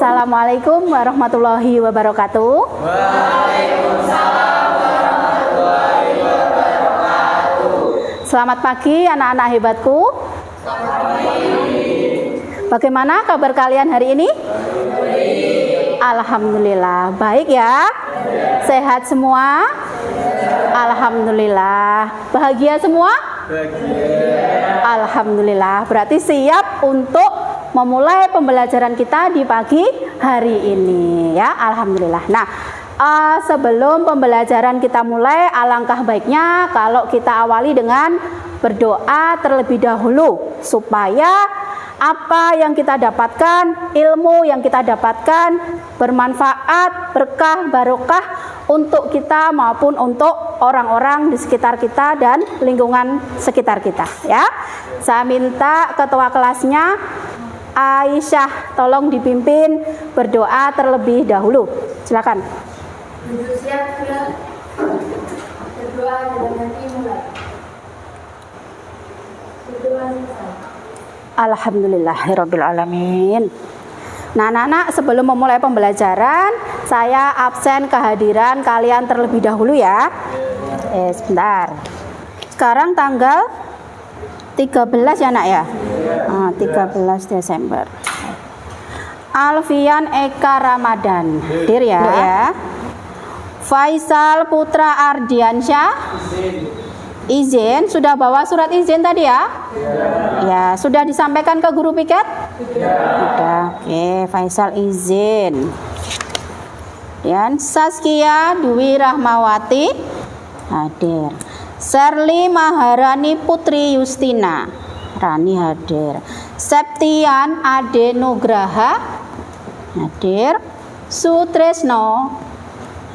Assalamualaikum warahmatullahi wabarakatuh. Waalaikumsalam warahmatullahi wabarakatuh. Selamat pagi anak-anak hebatku. Selamat pagi. Bagaimana kabar kalian hari ini? Baik. Alhamdulillah, baik ya? Sehat semua? Alhamdulillah. Bahagia semua? Bahagia. Alhamdulillah. Berarti siap untuk memulai pembelajaran kita di pagi hari ini ya. Alhamdulillah. Nah, sebelum pembelajaran kita mulai, alangkah baiknya kalau kita awali dengan berdoa terlebih dahulu supaya apa yang kita dapatkan, ilmu yang kita dapatkan bermanfaat, berkah, barokah untuk kita maupun untuk orang-orang di sekitar kita dan lingkungan sekitar kita ya. Saya minta ketua kelasnya Aisyah tolong dipimpin berdoa terlebih dahulu. Silakan. Siap ya. Berdoa dan nanti mulai. Berdoa selesai. Alhamdulillahirabbil alamin. Nah, anak-anak, sebelum memulai pembelajaran, saya absen kehadiran kalian terlebih dahulu ya. Sebentar. Sekarang tanggal 13 ya, Nak ya? 13 Desember. Alfian Eka Ramadan. Hadir ya. Faisal Putra Ardiansyah. Izin, sudah bawa surat izin tadi ya? Ya, sudah disampaikan ke guru piket? Sudah. Oke, Faisal izin. Dan Saskia Dwi Rahmawati hadir. Serli Maharani Putri Yustina Rani hadir. Septian Ade Nugraha hadir. Sutresno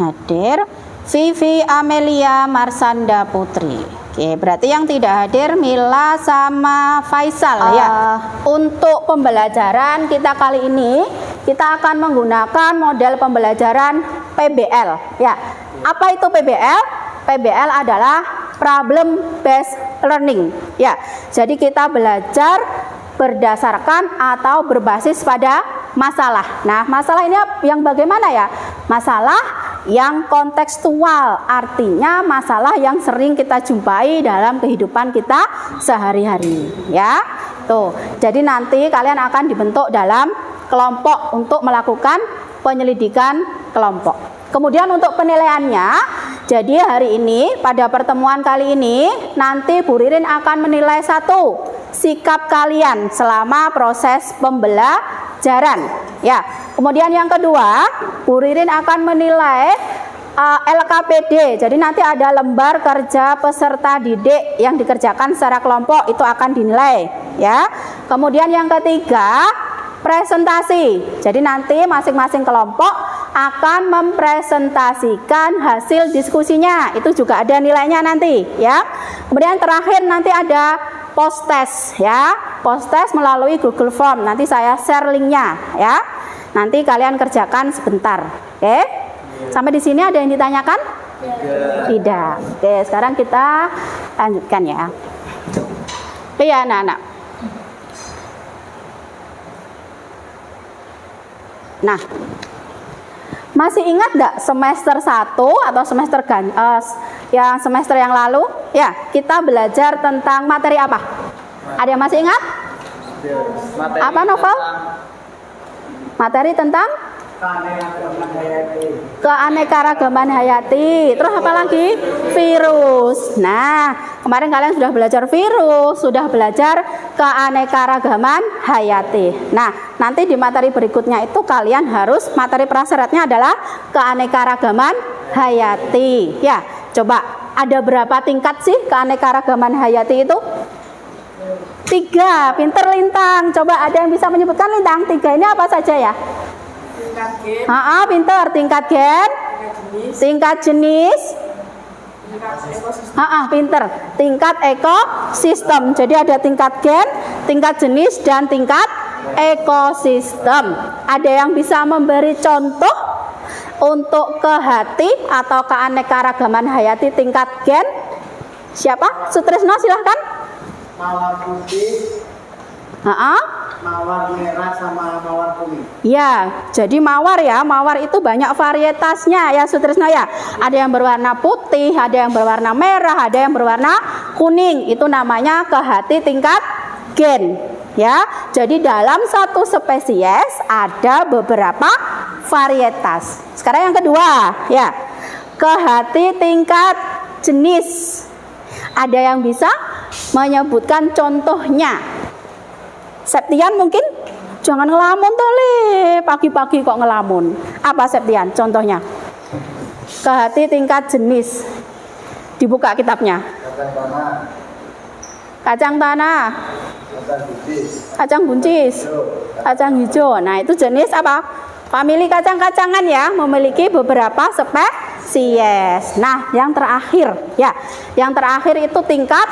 hadir. Vivi Amelia Marsanda Putri. Oke, berarti yang tidak hadir Mila sama Faisal ya. Untuk pembelajaran kita kali ini kita akan menggunakan model pembelajaran PBL ya. Apa itu PBL? PBL adalah problem based learning ya. Jadi kita belajar berdasarkan atau berbasis pada masalah. Nah, masalah ini yang bagaimana ya? Masalah yang kontekstual, artinya masalah yang sering kita jumpai dalam kehidupan kita sehari-hari ya. Tuh, jadi nanti kalian akan dibentuk dalam kelompok untuk melakukan penyelidikan kelompok. Kemudian untuk penilaiannya, jadi hari ini pada pertemuan kali ini nanti Bu Ririn akan menilai satu sikap kalian selama proses pembelajaran ya. Kemudian yang kedua, Bu Ririn akan menilai LKPD. Jadi nanti ada lembar kerja peserta didik yang dikerjakan secara kelompok, itu akan dinilai ya. Kemudian yang ketiga, presentasi. Jadi nanti masing-masing kelompok akan mempresentasikan hasil diskusinya. Itu juga ada nilainya nanti ya. Kemudian terakhir nanti ada post test ya. Post test melalui Google Form. Nanti saya share linknya ya. Nanti kalian kerjakan sebentar. Oke? Sampai di sini ada yang ditanyakan? Tidak. Oke, sekarang kita lanjutkan ya. Oke ya anak-anak. Nah, masih ingat nggak semester 1 atau semester yang semester yang lalu? Ya, kita belajar tentang materi apa? Ada yang masih ingat? Apa novel? Materi tentang keanekaragaman hayati. Terus apa lagi? Virus. Nah, kemarin kalian sudah belajar virus, sudah belajar keanekaragaman hayati. Nah, nanti di materi berikutnya itu kalian harus materi prasyaratnya adalah keanekaragaman hayati. Ya, coba ada berapa tingkat sih keanekaragaman hayati itu? 3. Pinter Lintang. Coba ada yang bisa menyebutkan Lintang? 3 ini apa saja ya? Tingkat gen. Pinter. Tingkat gen, tingkat jenis, pinter. Tingkat ekosistem. Jadi ada tingkat gen, tingkat jenis, dan tingkat ekosistem. Ada yang bisa memberi contoh untuk ke hati atau keanekaragaman hayati tingkat gen? Siapa? Sutresno silahkan. Mawar putih, Mawar merah sama mawar kuning. Ya, jadi mawar ya, mawar itu banyak varietasnya ya Sutrisno ya. Ada yang berwarna putih, ada yang berwarna merah, ada yang berwarna kuning. Itu namanya kehati tingkat gen ya. Jadi dalam satu spesies ada beberapa varietas. Sekarang yang kedua ya, kehati tingkat jenis. Ada yang bisa menyebutkan contohnya? Septian mungkin? Jangan ngelamun tole, pagi-pagi kok ngelamun. Apa Septian contohnya? Kehati tingkat jenis. Dibuka kitabnya. Kacang tanah, kacang buncis, kacang hijau. Nah, itu jenis apa? Famili kacang-kacangan ya, memiliki beberapa spesies. Nah, yang terakhir ya. Yang terakhir itu tingkat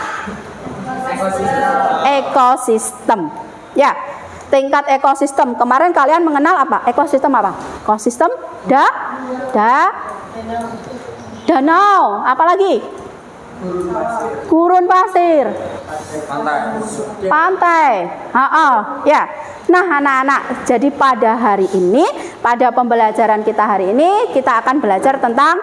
ekosistem. Ya, tingkat ekosistem. Kemarin kalian mengenal apa? Ekosistem apa? Ekosistem danau. Apalagi? Gurun pasir. Pantai. Ya. Nah, anak-anak, jadi pada hari ini, pada pembelajaran kita hari ini, kita akan belajar tentang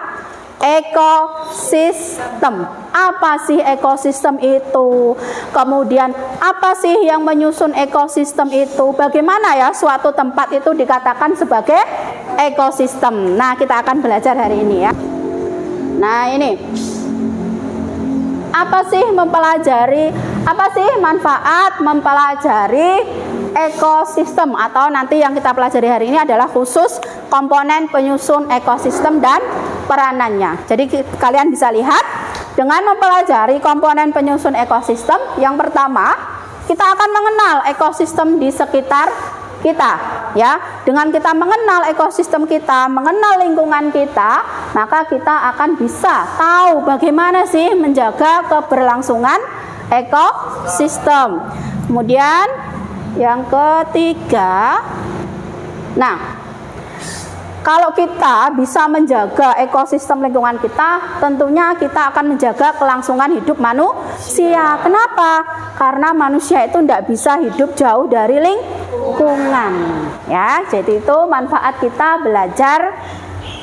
ekosistem. Apa sih ekosistem itu? Kemudian apa sih yang menyusun ekosistem itu? Bagaimana ya suatu tempat itu dikatakan sebagai ekosistem? Nah, kita akan belajar hari ini ya. Nah, ini apa sih manfaat mempelajari ekosistem, atau nanti yang kita pelajari hari ini adalah khusus komponen penyusun ekosistem dan peranannya. Jadi kalian bisa lihat dengan mempelajari komponen penyusun ekosistem, yang pertama kita akan mengenal ekosistem di sekitar kita ya. Dengan kita mengenal ekosistem kita, mengenal lingkungan kita, maka kita akan bisa tahu bagaimana sih menjaga keberlangsungan ekosistem. Kemudian yang ketiga, nah, kalau kita bisa menjaga ekosistem lingkungan kita, tentunya kita akan menjaga kelangsungan hidup manusia. Kenapa? Karena manusia itu tidak bisa hidup jauh dari lingkungan. Ya, jadi itu manfaat kita belajar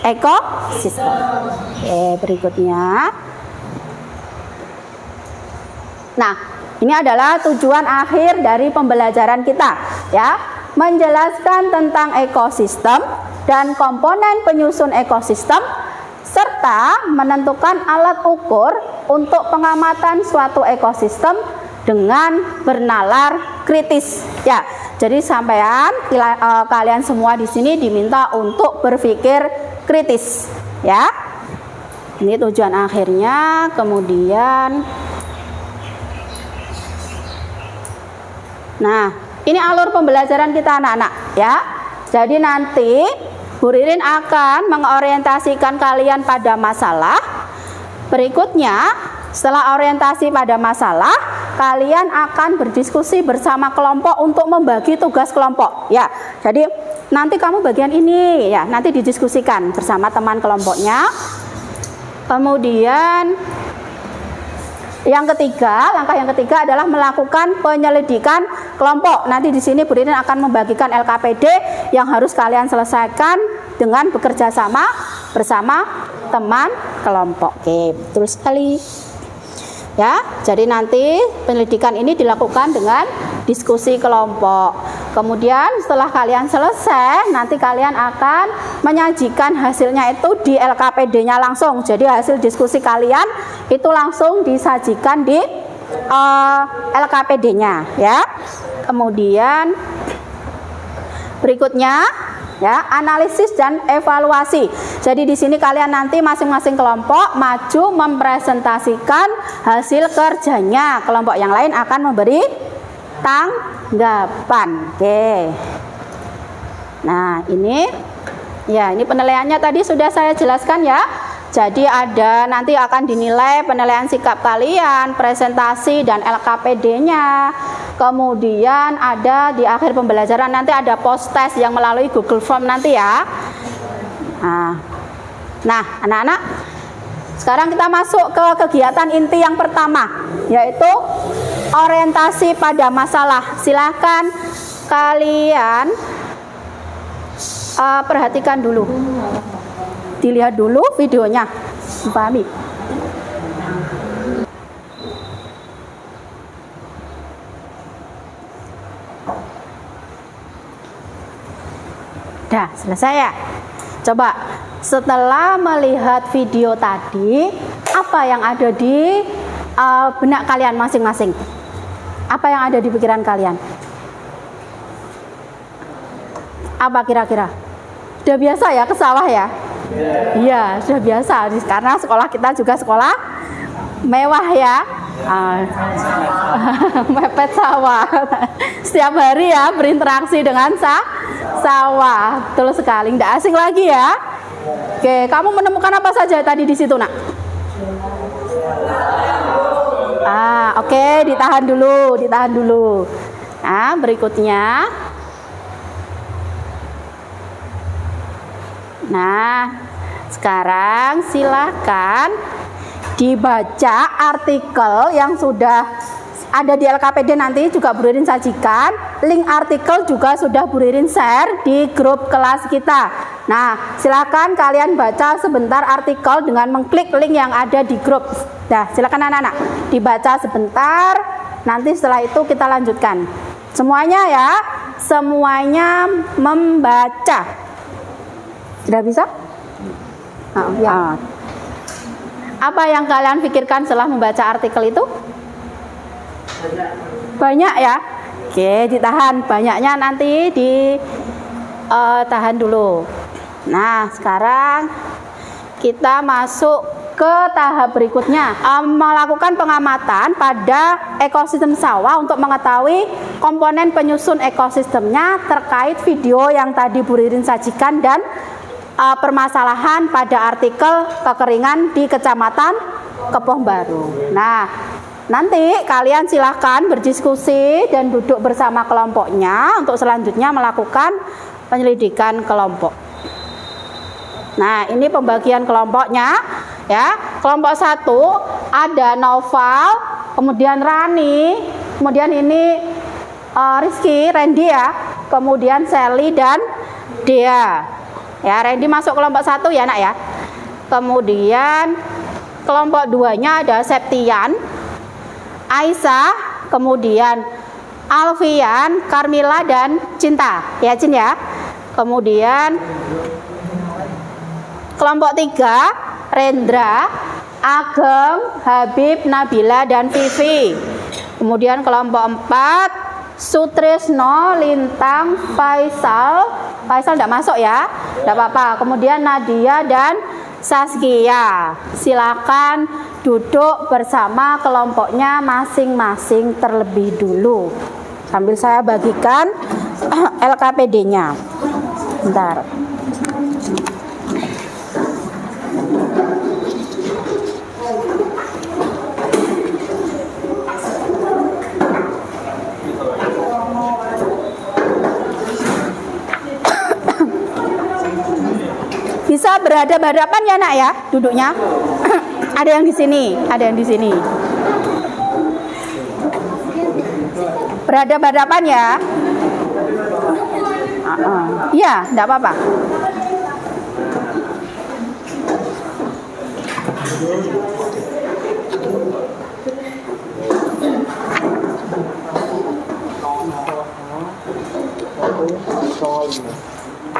ekosistem. Oke, berikutnya. Nah, ini adalah tujuan akhir dari pembelajaran kita, ya, menjelaskan tentang ekosistem dan komponen penyusun ekosistem, serta menentukan alat ukur untuk pengamatan suatu ekosistem dengan bernalar kritis. Ya, jadi sampean kalian semua di sini diminta untuk berpikir kritis, ya. Ini tujuan akhirnya. Kemudian, nah, ini alur pembelajaran kita anak-anak, ya. Jadi nanti Bu Ririn akan mengorientasikan kalian pada masalah. Berikutnya, setelah orientasi pada masalah, kalian akan berdiskusi bersama kelompok untuk membagi tugas kelompok. Ya, jadi nanti kamu bagian ini, ya, nanti didiskusikan bersama teman kelompoknya. Kemudian langkah yang ketiga adalah melakukan penyelidikan kelompok. Nanti di sini Bu Ririn akan membagikan LKPD yang harus kalian selesaikan dengan bekerja sama bersama teman kelompok. Oke, betul sekali. Ya, jadi nanti penyelidikan ini dilakukan dengan diskusi kelompok. Kemudian setelah kalian selesai, nanti kalian akan menyajikan hasilnya itu di LKPD-nya langsung. Jadi hasil diskusi kalian itu langsung disajikan di LKPD-nya, ya. Kemudian berikutnya, ya, analisis dan evaluasi. Jadi di sini kalian nanti masing-masing kelompok maju mempresentasikan hasil kerjanya. Kelompok yang lain akan memberi tanggapan. Oke. Nah, ini ya, ini penilaiannya tadi sudah saya jelaskan ya. Jadi ada nanti akan dinilai penilaian sikap kalian, presentasi dan LKPD-nya. Kemudian ada di akhir pembelajaran nanti ada post test yang melalui Google Form nanti ya. Nah, anak-anak, sekarang kita masuk ke kegiatan inti yang pertama, yaitu orientasi pada masalah. Silahkan kalian perhatikan dulu, dilihat dulu videonya, dipahami. Dah selesai ya. Coba setelah melihat video tadi, apa yang ada di benak kalian masing-masing? Apa yang ada di pikiran kalian? Apa kira-kira? Sudah biasa ya ke sawah ya? Iya, sudah biasa. Karena sekolah kita juga sekolah mewah ya. Mepet sawah. Setiap hari ya berinteraksi dengan sawah. Betul sekali, tidak asing lagi ya. Oke, kamu menemukan apa saja tadi di situ, Nak? Oke, ditahan dulu. Nah, berikutnya. Nah, sekarang silahkan dibaca artikel yang sudah ada di LKPD, nanti juga Bu Ririn sajikan. Link artikel juga sudah Bu Ririn share di grup kelas kita. Nah, silakan kalian baca sebentar artikel dengan mengklik link yang ada di grup. Nah, silakan anak-anak dibaca sebentar. Nanti setelah itu kita lanjutkan. Semuanya ya, semuanya membaca. Sudah bisa? Ya. Apa yang kalian pikirkan setelah membaca artikel itu? Banyak ya? Oke, ditahan. Banyaknya nanti ditahan dulu. Nah, sekarang kita masuk ke tahap berikutnya, melakukan pengamatan pada ekosistem sawah untuk mengetahui komponen penyusun ekosistemnya terkait video yang tadi Bu Ririn sajikan dan permasalahan pada artikel kekeringan di Kecamatan Kepoh Baru. Nah, nanti kalian silahkan berdiskusi dan duduk bersama kelompoknya untuk selanjutnya melakukan penyelidikan kelompok. Nah, ini pembagian kelompoknya ya. Kelompok 1 ada Noval, kemudian Rani, kemudian ini Rizky, Randy ya, kemudian Sally dan Dea. Ya, Randy masuk kelompok 1 ya, Nak ya. Kemudian kelompok 2-nya ada Septian, Aisyah, kemudian Alfian, Carmila dan Cinta. Ya, Cin ya. Kemudian kelompok 3 Rendra, Ageng, Habib, Nabila dan Vivi. Kemudian kelompok 4 Sutrisno, Lintang, Faisal tidak masuk ya, tidak apa-apa. Kemudian Nadia dan Saskia. Silakan duduk bersama kelompoknya masing-masing terlebih dulu. Sambil saya bagikan LKPD-nya. Bentar. Bisa berhadapan-hadapan ya, Nak ya, duduknya. Ada yang di sini, ada yang di sini. Berhadapan-hadapan ya. Iya, enggak apa-apa.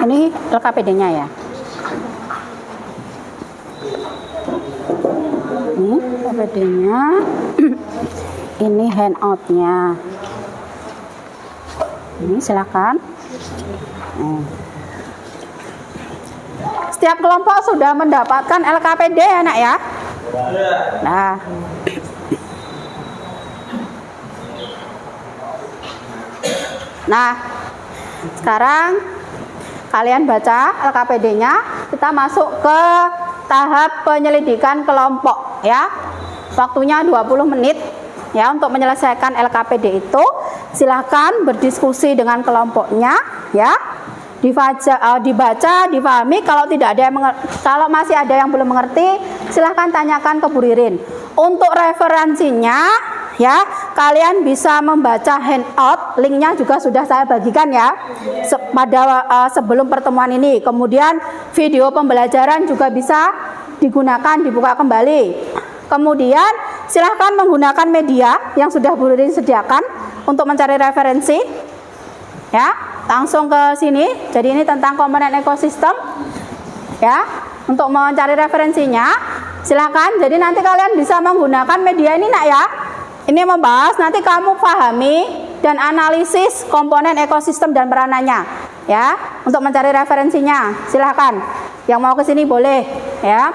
Ini LKPD-nya ya. Ini LKPD-nya. Ini handout-nya. Ini silakan. Setiap kelompok sudah mendapatkan LKPD ya, Nak ya. Nah, sekarang kalian baca LKPD-nya. Kita masuk ke tahap penyelidikan kelompok ya. Waktunya 20 menit ya untuk menyelesaikan LKPD itu. Silahkan berdiskusi dengan kelompoknya ya. Dibaca, dipahami. Kalau masih ada yang belum mengerti, silahkan tanyakan ke Bu Ririn. Untuk referensinya ya. Kalian bisa membaca handout, linknya juga sudah saya bagikan ya pada sebelum pertemuan ini. Kemudian video pembelajaran juga bisa digunakan, dibuka kembali. Kemudian silahkan menggunakan media yang sudah Bu Ririn sediakan untuk mencari referensi ya. Langsung ke sini. Jadi ini tentang komponen ekosistem ya. Untuk mencari referensinya silakan. Jadi nanti kalian bisa menggunakan media ini nak ya. Ini membahas nanti kamu pahami dan analisis komponen ekosistem dan peranannya ya. Untuk mencari referensinya silakan. Yang mau ke sini boleh ya.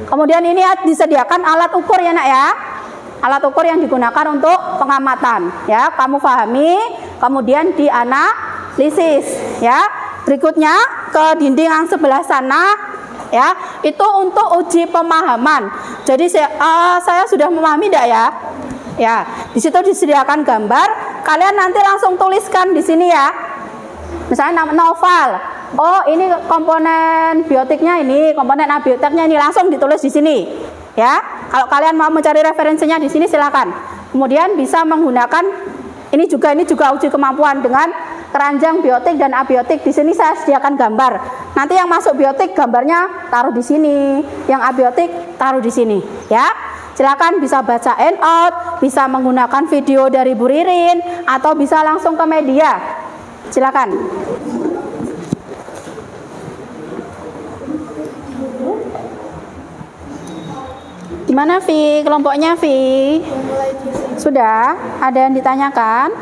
Kemudian ini disediakan alat ukur ya nak ya. Alat ukur yang digunakan untuk pengamatan ya. Kamu pahami, kemudian dianalisis ya. Berikutnya ke dinding yang sebelah sana ya. Itu untuk uji pemahaman. Jadi saya sudah memahami tidak ya? Ya, di situ disediakan gambar, kalian nanti langsung tuliskan di sini ya. Misalnya nama novel. Oh, ini komponen biotiknya ini, komponen abiotiknya ini langsung ditulis di sini. Ya. Kalau kalian mau mencari referensinya di sini silakan. Kemudian bisa menggunakan ini juga uji kemampuan dengan keranjang biotik dan abiotik. Di sini saya sediakan gambar. Nanti yang masuk biotik gambarnya taruh di sini, yang abiotik taruh di sini, ya. Silakan bisa baca handout, bisa menggunakan video dari Bu Ririn, atau bisa langsung ke media. Silakan. Gimana Vi? Kelompoknya Vi? Sudah? Ada yang ditanyakan?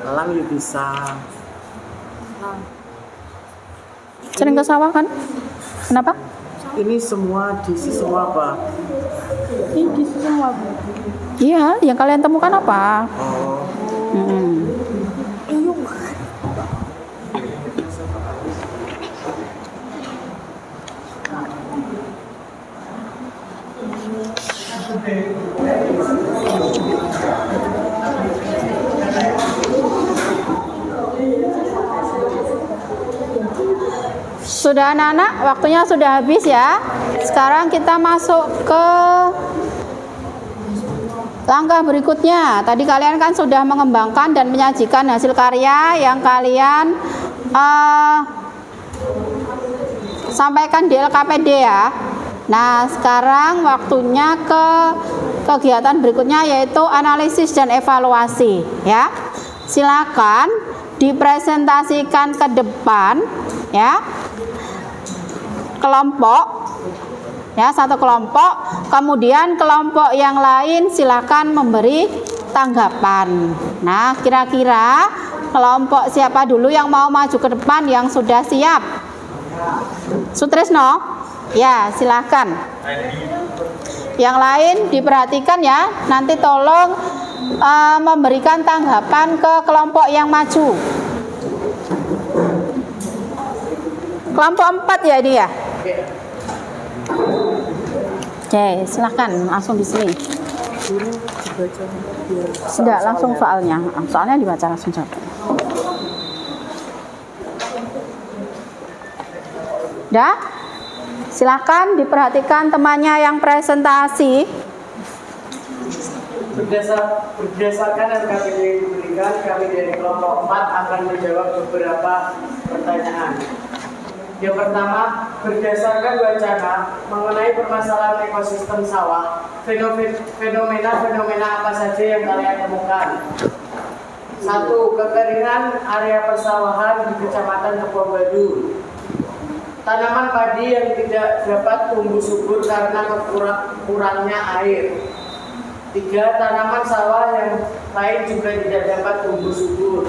Elang ya bisa. Sering ke sawah kan? Kenapa? Ini semua diisi semua apa? Ini di semua Bu. Iya, yang kalian temukan apa? Oh. Sudah anak-anak, waktunya sudah habis ya. Sekarang kita masuk ke langkah berikutnya. Tadi kalian kan sudah mengembangkan dan menyajikan hasil karya yang kalian sampaikan di LKPD ya. Nah, sekarang waktunya ke kegiatan berikutnya yaitu analisis dan evaluasi ya. Silakan dipresentasikan ke depan ya. Kelompok ya, satu kelompok, kemudian kelompok yang lain silakan memberi tanggapan. Nah, kira-kira kelompok siapa dulu yang mau maju ke depan yang sudah siap? Sutrisno? Ya, silakan. Yang lain diperhatikan ya, nanti tolong memberikan tanggapan ke kelompok yang maju. Kelompok 4 ya ini ya? Oke, silahkan langsung di sini. Tidak langsung soalnya dibaca langsung saja. Dah, silahkan diperhatikan temannya yang presentasi. Berdasarkan LKPD yang diberikan, kami dari kelompok 4 akan menjawab beberapa pertanyaan. Yang pertama, berdasarkan wacana mengenai permasalahan ekosistem sawah, fenomena-fenomena apa saja yang kalian temukan? 1. Kekeringan area persawahan di Kecamatan Kebonbadu. Tanaman padi yang tidak dapat tumbuh subur karena kurangnya air. 3. Tanaman sawah yang lain juga tidak dapat tumbuh subur.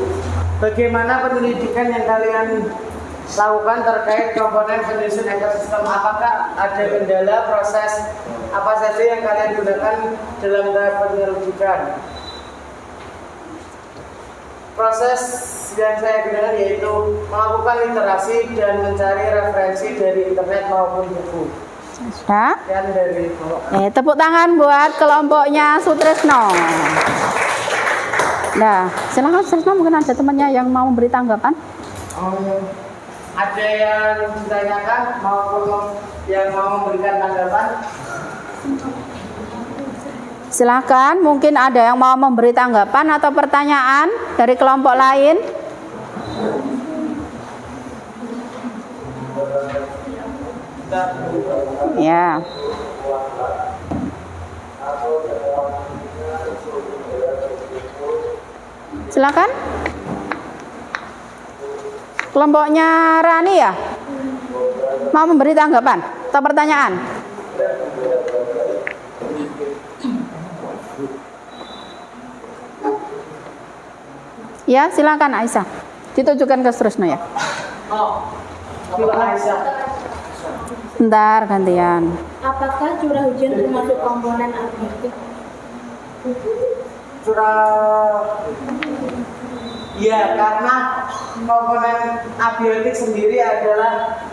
Bagaimana penyelidikan yang kalian lakukan terkait komponen penyusun ekosistem? Apakah ada kendala proses apa saja yang kalian gunakan dalam tahap penyelidikan? Proses yang saya gunakan yaitu melakukan literasi dan mencari referensi dari internet maupun buku. Sudah? Dan dari Tepuk tangan buat kelompoknya Sutrisno. Nah, silakan Sesna, mungkin ada temannya yang mau memberi tanggapan. Ada yang ditanyakan maupun yang mau memberikan tanggapan? Silakan, mungkin ada yang mau memberi tanggapan atau pertanyaan dari kelompok lain. Ya. Silakan. Kelompoknya Rani ya? Mau memberi tanggapan atau pertanyaan? Ya, silakan Aisyah. Ditujukan ke Sresno ya. Oh, silakan Aisyah. Bentar, gantian. Apakah curah hujan termasuk komponen abiotik? Ya, karena komponen abiotik sendiri adalah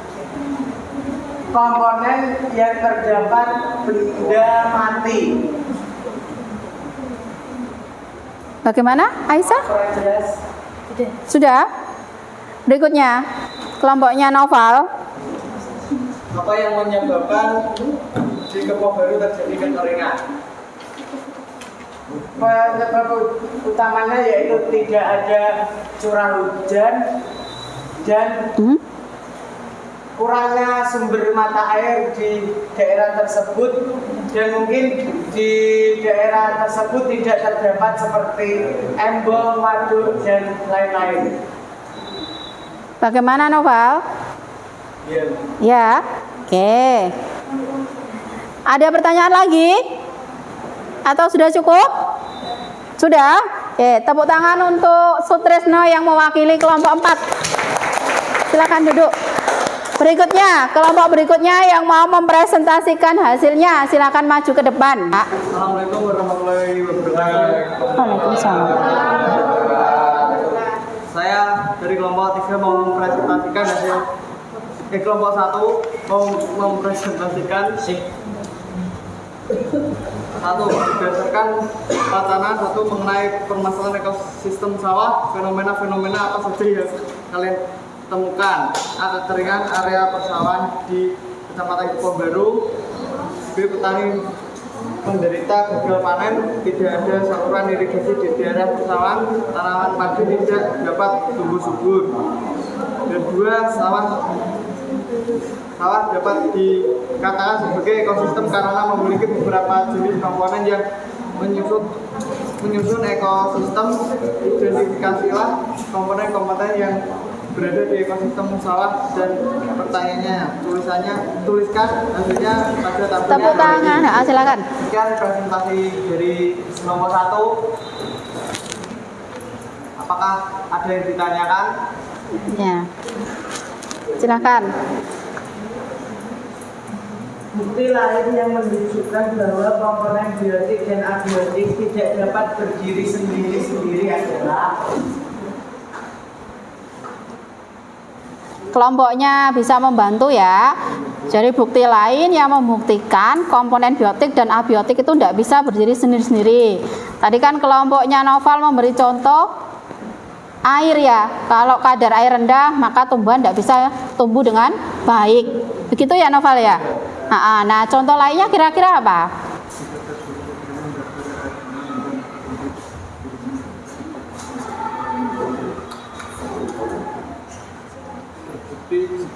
komponen yang terdapat benda mati. Bagaimana, Aisyah? Kurang jelas. Sudah? Berikutnya, kelompoknya Noval. Apa yang menyebabkan di Kepok Baru terjadi kekeringan? Penyebab utamanya yaitu tidak ada curah hujan dan kurangnya sumber mata air di daerah tersebut, dan mungkin di daerah tersebut tidak terdapat seperti embung, waduk, dan lain-lain. Bagaimana Noval? Ya. Oke. Ada pertanyaan lagi? Atau sudah cukup? Sudah? Oke, tepuk tangan untuk Sutresno yang mewakili kelompok 4. Silakan duduk. Berikutnya, kelompok berikutnya yang mau mempresentasikan hasilnya, silakan maju ke depan. Assalamualaikum warahmatullahi wabarakatuh. Waalaikumsalam. Saya dari kelompok 3 mau mempresentasikan hasil kelompok 1 mau mempresentasikan berdasarkan wacana 1 mengenai permasalahan ekosistem sawah, fenomena-fenomena apa saja yang kalian temukan. Kekeringan area persawahan di Kecamatan Kepok Baru. B. Petani menderita gagal panen, tidak ada saluran irigasi di daerah persawahan, tanaman padi tidak dapat tumbuh subur. Dan 2. Sawah dapat dikatakan sebagai ekosistem karena memiliki beberapa jenis komponen yang menyusun ekosistem. Identifikasilah komponen-komponen yang berada di ekosistem sawah dan pertanyaannya, tuliskan hasilnya pada tabel. Tepuk tangan, silakan. Sekian presentasi dari nomor 1. Apakah ada yang ditanyakan? Ya. Silakan. Bukti lain yang menunjukkan bahwa komponen biotik dan abiotik tidak dapat berdiri sendiri-sendiri adalah kelompoknya bisa membantu ya. Jadi bukti lain yang membuktikan komponen biotik dan abiotik itu tidak bisa berdiri sendiri-sendiri. Tadi kan kelompoknya Noval memberi contoh air ya. Kalau kadar air rendah maka tumbuhan tidak bisa tumbuh dengan baik. Begitu ya Noval ya. Nah, contoh lainnya kira-kira apa?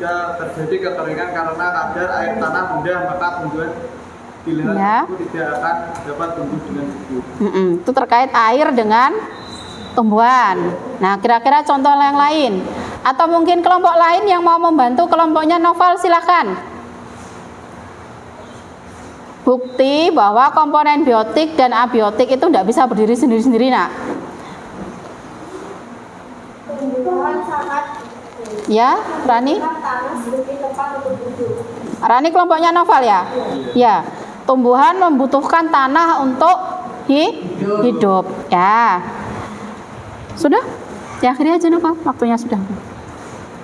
jika terjadi kekeringan karena kadar air tanah rendah, maka tumbuhan di lahan tersebut tidak akan dapat tumbuh dengan subur. Itu terkait air dengan tumbuhan. Nah, kira-kira contoh yang lain atau mungkin kelompok lain yang mau membantu kelompoknya Noval, silahkan. Bukti bahwa komponen biotik dan abiotik itu tidak bisa berdiri sendiri-sendiri, nak. Ya, Rani? Rani kelompoknya Noval ya? Ya, tumbuhan membutuhkan tanah untuk hidup. Ya. Sudah? Ya, akhirnya aja Noval, waktunya sudah.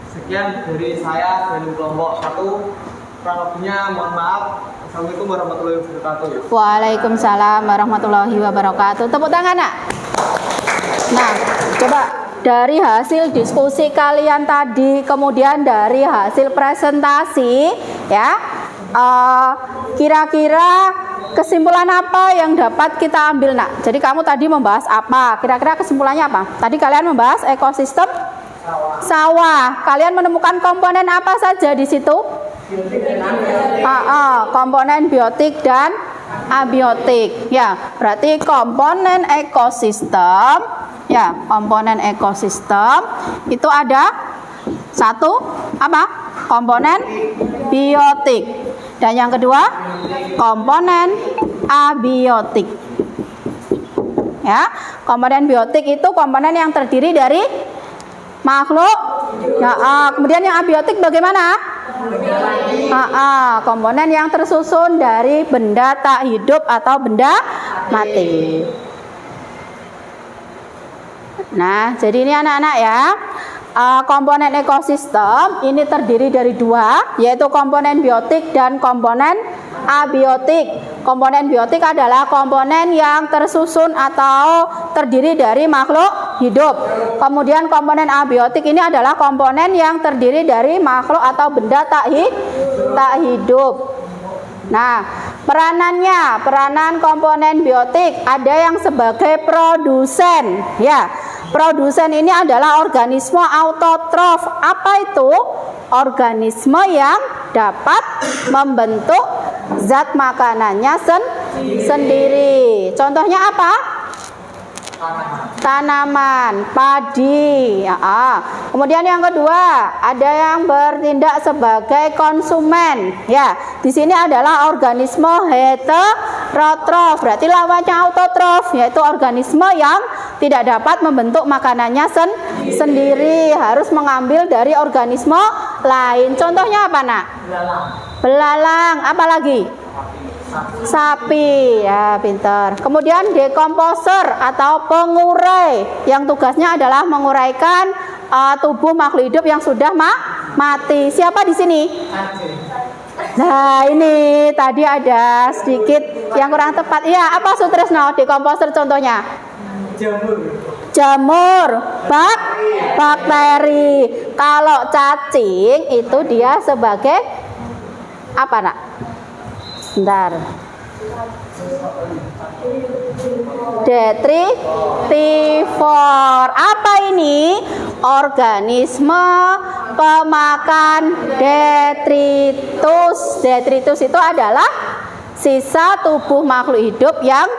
Sekian dari saya dari kelompok 1. Kurang lebihnya mohon maaf. Assalamualaikum warahmatullahi wabarakatuh. Waalaikumsalam warahmatullahi wabarakatuh. Tepuk tangan, nak. Nah, coba dari hasil diskusi kalian tadi, kemudian dari hasil presentasi, ya, kira-kira kesimpulan apa yang dapat kita ambil, nak? Jadi kamu tadi membahas apa? Kira-kira kesimpulannya apa? Tadi kalian membahas ekosistem sawah. Kalian menemukan komponen apa saja di situ? Komponen biotik dan abiotik. Ya, berarti komponen ekosistem, ya, komponen ekosistem itu ada satu apa? Komponen biotik. Dan yang kedua, komponen abiotik. Ya, komponen biotik itu komponen yang terdiri dari makhluk. Ya, kemudian yang abiotik bagaimana? Komponen yang tersusun dari benda tak hidup atau benda mati. Nah, jadi ini anak-anak ya, komponen ekosistem ini terdiri dari dua, yaitu komponen biotik dan komponen abiotik. Komponen biotik adalah komponen yang tersusun atau terdiri dari makhluk hidup. Kemudian komponen abiotik ini adalah komponen yang terdiri dari makhluk atau benda tak hidup. Nah, peranan komponen biotik ada yang sebagai produsen, ya. Produsen ini adalah organisme autotrof. Apa itu? Organisme yang dapat membentuk zat makanannya sendiri. Contohnya apa? Tanaman, padi. Kemudian yang kedua, ada yang bertindak sebagai konsumen. Ya, di sini adalah organisme heterotrof. Berarti lawannya autotrof, yaitu organisme yang tidak dapat membentuk makanannya sendiri, harus mengambil dari organisme lain. Contohnya apa, nak? Belalang. Apa lagi? Sapi, ya, pintar. Kemudian dekomposer atau pengurai yang tugasnya adalah menguraikan tubuh makhluk hidup yang sudah mati. Siapa di sini? Nah, ini tadi ada sedikit yang kurang tepat. Iya, apa Sutresno? Dekomposer contohnya? Jamur, bakteri. Kalau cacing itu dia sebagai apa, nak? Bentar. Detritivor. Apa ini? Organisme pemakan detritus. Detritus itu adalah sisa tubuh makhluk hidup yang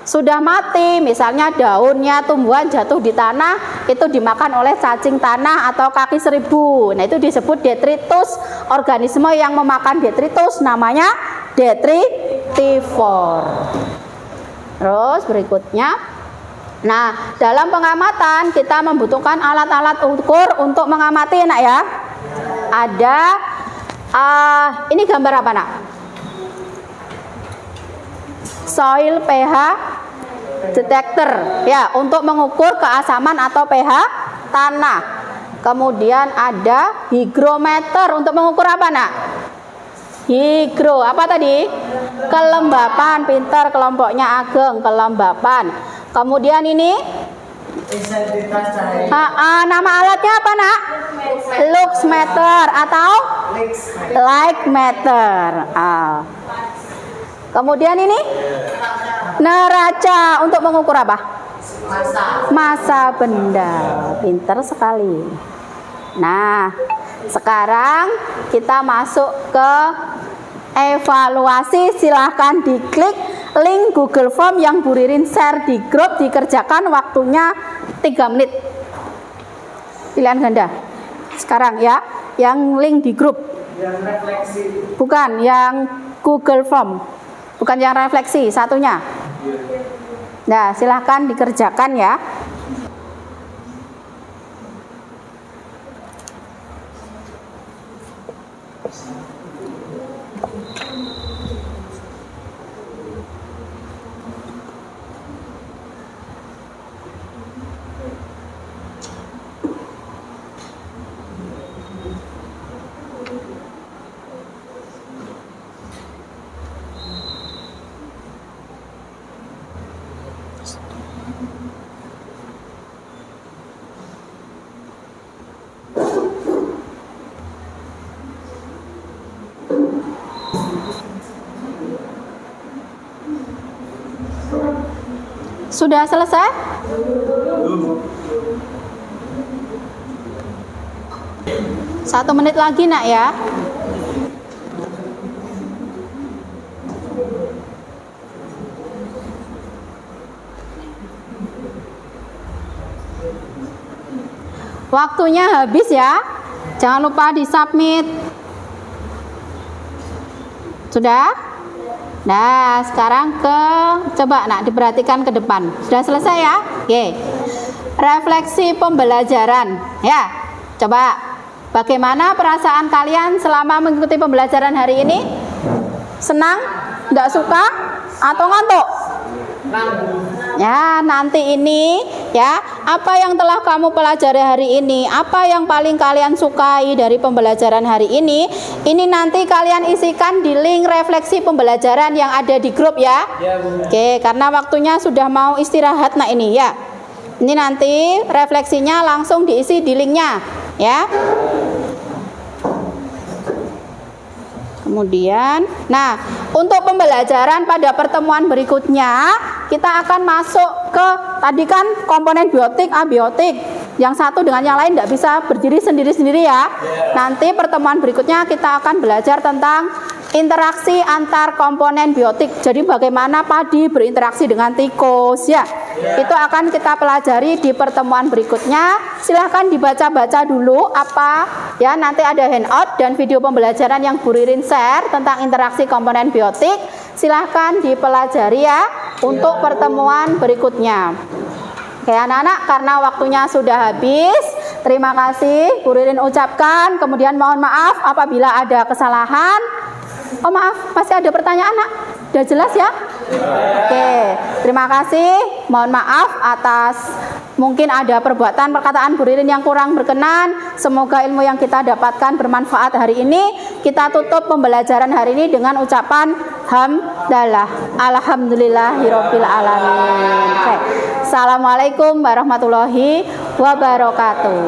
sudah mati. Misalnya daunnya, tumbuhan jatuh di tanah, itu dimakan oleh cacing tanah atau kaki seribu. Nah, itu disebut detritus. Organisme yang memakan detritus namanya detritivor. Terus berikutnya, nah, dalam pengamatan kita membutuhkan alat-alat ukur untuk mengamati, nak, ya. Ada ini gambar apa, nak? Soil pH detector, ya, untuk mengukur keasaman atau pH tanah. Kemudian ada hygrometer untuk mengukur apa, nak? Higro, apa tadi? Kelembapan. Pintar, kelompoknya Ageng, kelembapan. Kemudian ini nama alatnya apa, nak? Luxmeter atau Lightmeter. Kemudian ini neraca untuk mengukur apa? Massa benda. Pintar sekali. Nah, sekarang kita masuk ke evaluasi. Silahkan diklik link Google Form yang Bu Ririn share di grup. Dikerjakan waktunya 3 menit. Pilihan ganda. Sekarang, ya, yang link di grup. Yang refleksi. Bukan, yang Google Form. Bukan yang refleksi, satunya. Nah, silahkan dikerjakan, ya. Sudah selesai? Satu menit lagi nak ya. Waktunya habis ya. Jangan lupa di-submit. Sudah? Nah, sekarang coba nak diperhatikan ke depan. Sudah selesai ya? Oke. Refleksi pembelajaran. Ya. Coba bagaimana perasaan kalian selama mengikuti pembelajaran hari ini? Senang? Nggak suka? Atau ngantuk? Ya, nanti ini ya, apa yang telah kamu pelajari hari ini, apa yang paling kalian sukai dari pembelajaran hari ini nanti kalian isikan di link refleksi pembelajaran yang ada di grup ya. Oke, karena waktunya sudah mau istirahat nah ini ya. Ini nanti refleksinya langsung diisi di linknya ya. Kemudian, nah untuk pembelajaran pada pertemuan berikutnya kita akan masuk ke tadi kan komponen biotik, abiotik. Yang satu dengan yang lain tidak bisa berdiri sendiri-sendiri ya. Nanti pertemuan berikutnya kita akan belajar tentang interaksi antar komponen biotik. Jadi bagaimana padi berinteraksi dengan tikus ya. Itu akan kita pelajari di pertemuan berikutnya. Silahkan dibaca-baca dulu apa ya, nanti ada handout dan video pembelajaran yang Bu Ririn share tentang interaksi komponen biotik. Silahkan dipelajari ya untuk pertemuan berikutnya. Oke anak-anak, karena waktunya sudah habis, terima kasih Bu Ririn ucapkan, kemudian mohon maaf apabila ada kesalahan. Oh maaf, masih ada pertanyaan nak? Sudah jelas ya? Oke, terima kasih. Mohon maaf atas mungkin ada perbuatan perkataan Bu Ririn yang kurang berkenan. Semoga ilmu yang kita dapatkan bermanfaat hari ini. Kita tutup pembelajaran hari ini dengan ucapan hamdalah, alhamdulillahirabbil alamin. Oke. Assalamualaikum warahmatullahi wabarakatuh.